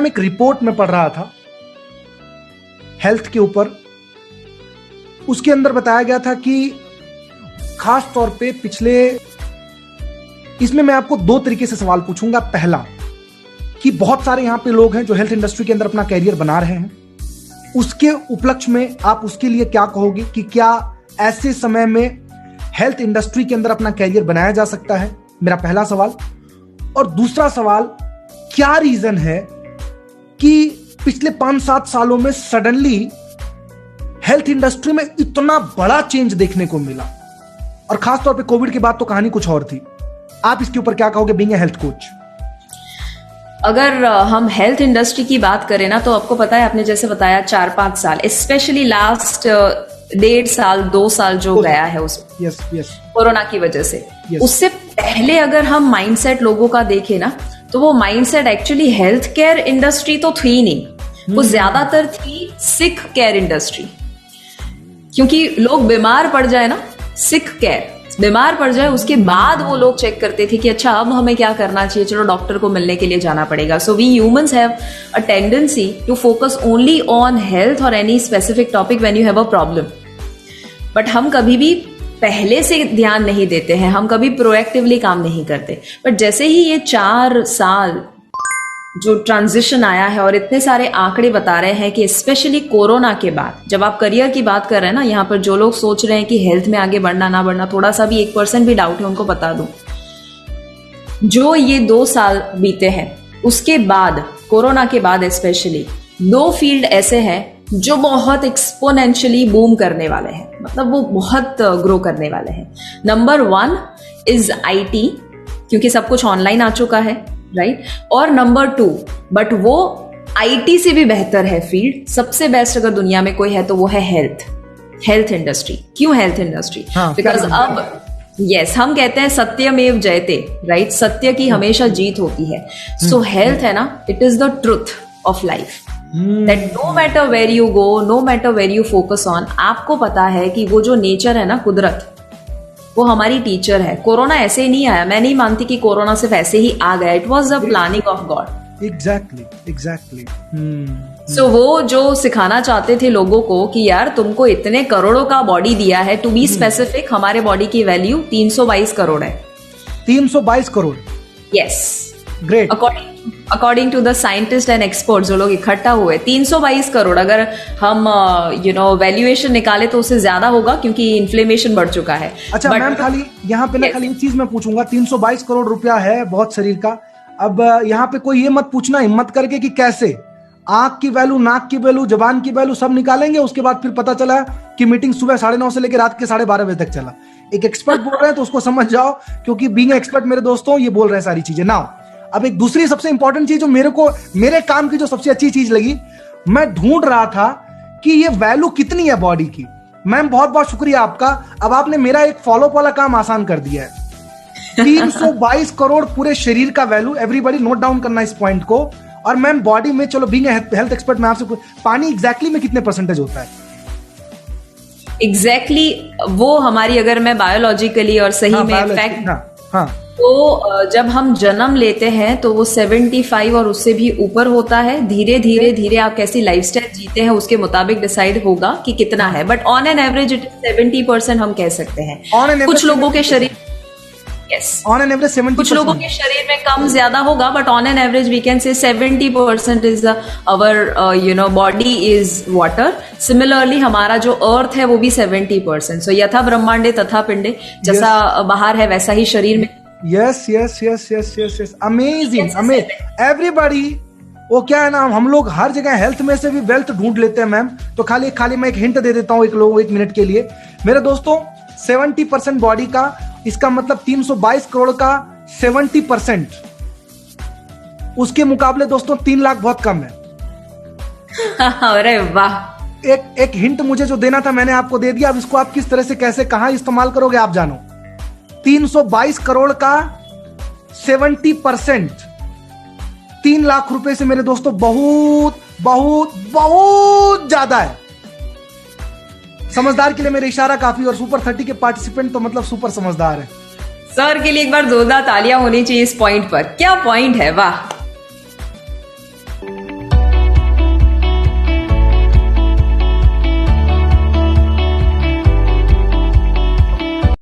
एक रिपोर्ट में पढ़ रहा था हेल्थ के ऊपर। उसके अंदर बताया गया था कि खास तौर पे पिछले, इसमें मैं आपको दो तरीके से सवाल पूछूंगा। पहला कि बहुत सारे यहां पे लोग हैं जो हेल्थ इंडस्ट्री के अंदर अपना कैरियर बना रहे हैं, उसके उपलक्ष्य में आप उसके लिए क्या कहोगे कि क्या ऐसे समय में हेल्थ इंडस्ट्री के अंदर अपना कैरियर बनाया जा सकता है? मेरा पहला सवाल। और दूसरा सवाल, क्या रीजन है कि पिछले 5-7 सालों में सडनली हेल्थ इंडस्ट्री में इतना बड़ा चेंज देखने को मिला? और खासतौर पे कोविड के बाद तो कहानी कुछ और थी। आप इसके ऊपर क्या कहोगे बीइंग ए हेल्थ कोच? अगर हम हेल्थ इंडस्ट्री की बात करें ना, तो आपको पता है, आपने जैसे बताया 4-5 साल, स्पेशली लास्ट 1.5 साल 2 साल जो गया है उसमें, कोरोना की वजह से। उससे पहले अगर हम माइंडसेट लोगों का देखें ना, तो वो mindset actually health care industry तो थी नहीं, वो ज्यादातर थी सिक केयर इंडस्ट्री। क्योंकि लोग बीमार पड़ जाए ना, सिक केयर बीमार पड़ जाए, उसके बाद वो लोग चेक करते थे कि अच्छा अब हमें क्या करना चाहिए, चलो डॉक्टर को मिलने के लिए जाना पड़ेगा। So we humans have a tendency to focus only on health और any specific topic when you have a problem. But हम कभी भी पहले से ध्यान नहीं देते हैं, हम कभी प्रोएक्टिवली काम नहीं करते। बट जैसे ही ये 4 साल जो ट्रांजिशन आया है और इतने सारे आंकड़े बता रहे हैं कि स्पेशली कोरोना के बाद, जब आप करियर की बात कर रहे हैं ना, यहाँ पर जो लोग सोच रहे हैं कि हेल्थ में आगे बढ़ना ना बढ़ना, थोड़ा सा भी 1% भी डाउट है, उनको बता दूं, जो ये 2 साल बीते हैं उसके बाद, कोरोना के बाद स्पेशली 2 फील्ड ऐसे हैं जो बहुत एक्सपोनेंशियली बूम करने वाले हैं, मतलब वो बहुत ग्रो करने वाले हैं। नंबर 1 इज IT, क्योंकि सब कुछ ऑनलाइन आ चुका है, राइट। और नंबर 2, बट वो IT से भी बेहतर है फील्ड, सबसे बेस्ट अगर दुनिया में कोई है तो वो है हेल्थ इंडस्ट्री। क्यों हेल्थ इंडस्ट्री? बिकॉज अब यस, हम कहते हैं सत्यमेव जयते, राइट, सत्य की हमेशा जीत होती है। सो हेल्थ है ना, it is the truth of life, that no matter where you go, no matter where you focus on, आपको पता है कि वो जो नेचर है ना, कुदरत, वो हमारी टीचर है। कोरोना ऐसे ही नहीं आया, मैं नहीं मानती कि कोरोना सिर्फ ऐसे ही आ गया, it was the planning of God. Exactly. So वो जो सिखाना चाहते थे लोगों को कि यार तुमको इतने करोड़ों का बॉडी दिया है, टू बी स्पेसिफिक हमारे बॉडी की वैल्यू 322 करोड़ है। 322 crore? Yes, great. According to the scientist and expert जो लोग इकट्ठा हुए, 322 करोड़। अगर हम वैल्यूएशन निकाले तो उससे ज्यादा होगा, क्योंकि इन्फ्लेमेशन बढ़ चुका है। अच्छा मैम, खाली यहाँ पे ना, खाली एक चीज मैं पूछूंगा, 322 करोड़ रुपया है बहुत शरीर का। अब यहाँ पे कोई ये मत पूछना हिम्मत करके कि कैसे, आंख की वैल्यू, नाक की वैल्यू, जबान की वैल्यू सब निकालेंगे, उसके बाद फिर पता चला कि मीटिंग सुबह 9:30 से लेकर रात के 12:30 बजे तक चला। एक एक्सपर्ट बोल रहे हैं तो उसको समझ जाओ, क्योंकि बीइंग एक्सपर्ट मेरे दोस्तों ये बोल रहे हैं सारी चीजें ना। अब एक दूसरी सबसे इंपॉर्टेंट चीज जो मेरे काम की जो सबसे अच्छी चीज लगी, मैं ढूंढ रहा था कि ये वैल्यू कितनी है बॉडी की। मैम बहुत बहुत शुक्रिया आपका, अब आपने मेरा एक फॉलोअप वाला काम आसान कर दिया है। 322 करोड़ पूरे शरीर का वैल्यू, एवरीबॉडी नोट डाउन करना इस पॉइंट को। और मैम बॉडी में, चलो बीइंग हेल्थ एक्सपर्ट मैं आपसे, पानी एग्जैक्टली में कितने परसेंटेज होता है? एग्जैक्टली वो हमारी, अगर मैं बायोलॉजिकली और सही में फैक्ट, तो जब हम जन्म लेते हैं तो वो 75 और उससे भी ऊपर होता है। धीरे धीरे आप कैसी लाइफस्टाइल जीते हैं उसके मुताबिक डिसाइड होगा कि कितना है, but on an average it is 70% हम कह सकते हैं। कुछ लोगों के शरीर, यस, ऑन एन एवरेज 70%, कुछ लोगों के शरीर में कम ज्यादा होगा, but on an average we can say 70% is our body is water. Similarly हमारा जो अर्थ है वो भी 70%। सो यथा ब्रह्मांडे तथा पिंडे, जैसा बाहर है वैसा ही शरीर में। Yes, amazing, everybody. वो क्या है ना, हम लोग हर जगह हेल्थ में से भी वेल्थ ढूंढ लेते हैं मैम। तो खाली मैं एक हिंट दे देता हूं एक मिनट के लिए मेरे दोस्तों। 70% बॉडी का, इसका मतलब 322 करोड़ का 70%, उसके मुकाबले दोस्तों 3 लाख बहुत कम है। अरे वाह, एक हिंट मुझे जो देना था मैंने आपको दे दिया। अब इसको आप किस तरह से, कैसे, कहां इस्तेमाल करोगे आप जानो। 322 करोड़ का 70%, 3 लाख रुपए से मेरे दोस्तों बहुत बहुत बहुत ज्यादा है। समझदार के लिए मेरे इशारा काफी, और सुपर 30 के पार्टिसिपेंट तो मतलब सुपर समझदार है। सर के लिए एक बार जोरदार तालियां होनी चाहिए इस पॉइंट पर, क्या पॉइंट है, वाह।